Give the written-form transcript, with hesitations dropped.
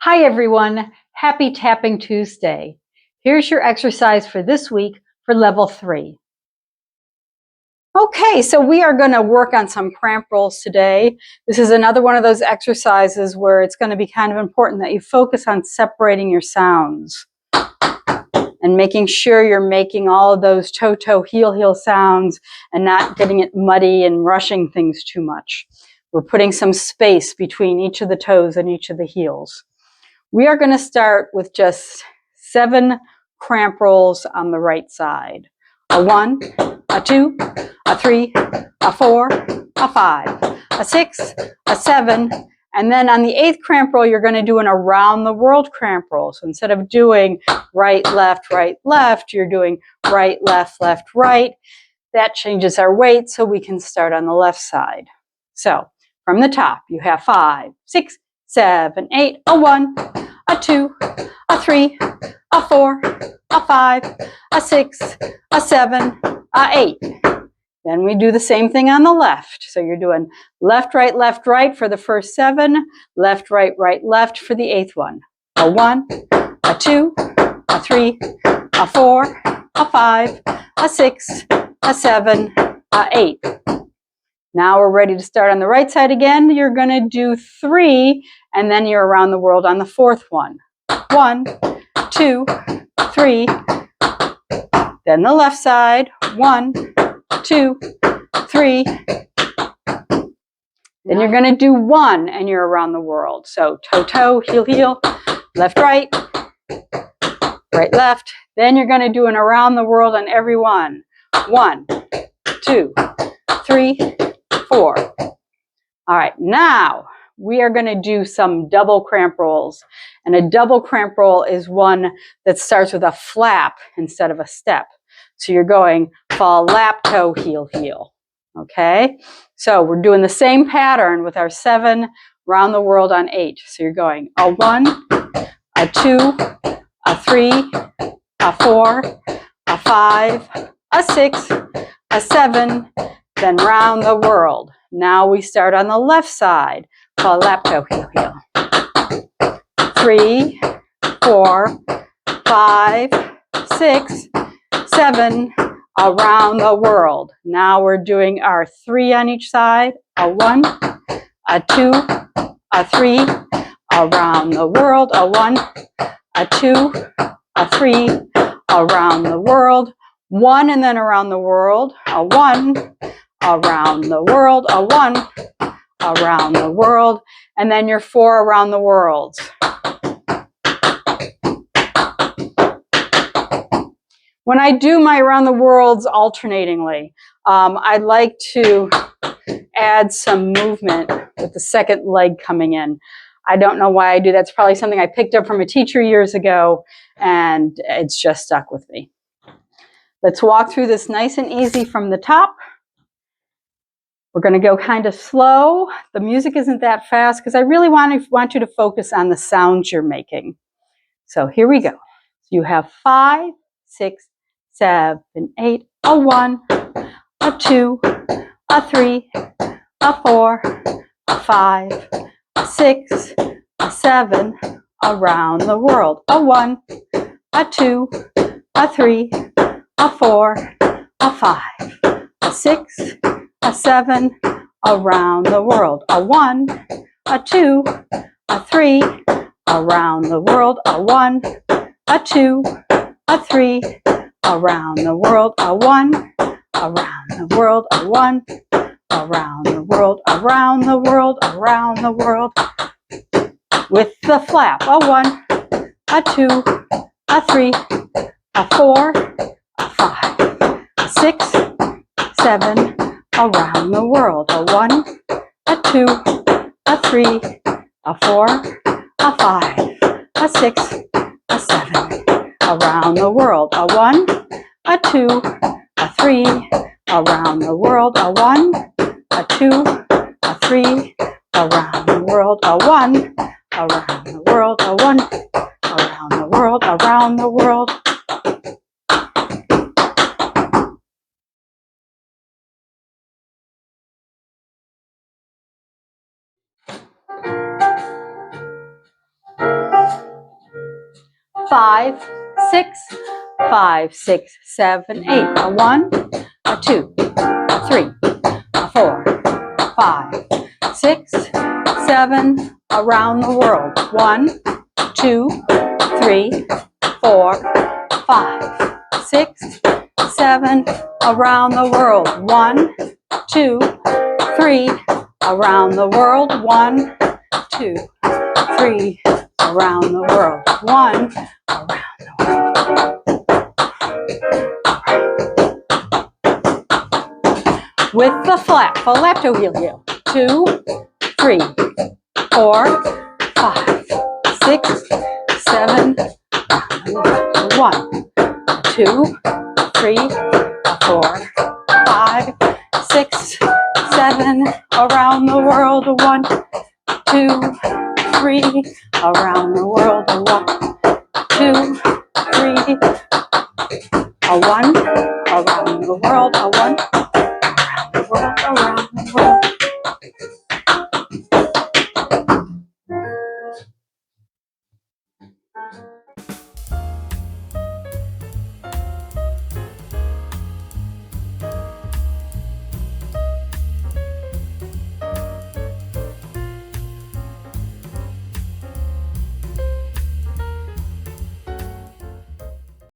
Hi everyone, happy Tapping Tuesday. Here's your exercise for this week for level 3. Okay, so we are going to work on some cramp rolls today. This is another one of those exercises where it's going to be kind of important that you focus on separating your sounds and making sure you're making all of those toe-toe, heel-heel sounds and not getting it muddy and rushing things too much. We're putting some space between each of the toes and each of the heels. We are going to start with just 7 cramp rolls on the right side. A 1, a 2, a 3, a 4, a 5, a 6, a 7, and then on the 8th cramp roll, you're going to do an around the world cramp roll. So instead of doing right, left, you're doing right, left, right. That changes our weight so we can start on the left side. So from the top, you have 5, 6, 7, 8, a 1, a 2, a 3, a 4, a 5, a 6, a 7, a 8. Then we do the same thing on the left. So you're doing left, right for the first 7, left, left for the 8th one. A 1, a 2, a 3, a 4, a 5, a 6, a 7, a 8. Now we're ready to start on the right side again. You're going to do 3, and then you're around the world on the 4th one. 1, 2, 3. Then the left side. 1, 2, 3. Then you're going to do 1, and you're around the world. So toe, toe, heel, heel, left, right, left. Then you're going to do an around the world on every one. 1, 2, 3, 4. All right, now we are going to do some double cramp rolls. And a double cramp roll is one that starts with a flap instead of a step. So you're going fall, lap, toe, heel, heel. Okay, so we're doing the same pattern with our 7 round the world on 8. So you're going a 1, a 2, a 3, a 4, a 5, a 6, a 7, then round the world. Now we start on the left side. Fall, lap, toe, heel, heel. 3, 4, 5, 6, 7, around the world. Now we're doing our 3 on each side. A 1, a 2, a 3, around the world. A 1, a 2, a 3, around the world. 1 and then around the world. A 1, around the world. A 1, around the world. And then your 4 around the worlds. When I do my around the worlds alternatingly, I like to add some movement with the second leg coming in. I don't know why I do that. It's probably something I picked up from a teacher years ago, and it's just stuck with me. Let's walk through this nice and easy from the top. We're going to go kind of slow. The music isn't that fast because I really want you to focus on the sounds you're making. So here we go. You have 5, 6, 7, 8, a 1, a 2, a 3, a 4, a 5, a 6, a 7, around the world. A 1, a 2, a 3, a 4, a 5, a 6, a 7, around the world. A 1, a 2, a 3, around the world. A 1, a 2, a 3, around the world. A 1, around the world. A 1, around the world. Around the world. Around the world. With the flap. A 1, a 2, a 3, a 4, a 5, a 6, 7, around the world. A 1, a 2, a 3, a 4, a 5, a 6, a 7, around the world. A 1, a 2, a 3, around the world. A 1, a 2, a 3, around the world. A 1, around the world. A 1, around the world. Around the world. 5, 6, 5, 6, 7, 8. A 1, a 2, a 3, a 4, 5, 6, 7. Around the world. 1, 2, 3, 4, 5, 6, 7. Around the world. 1, 2, 3. Around the world. 1, 2, 3. Around the world. 1. Around the world. With the flap toe heel. 2, 3, 4, 5, 6, 7. 1, 2, 3, 4, 5, 6, 7. Around the world. 1, 2, 3. Around the world. 1, 2, 3. A 1. Around the world. A 1.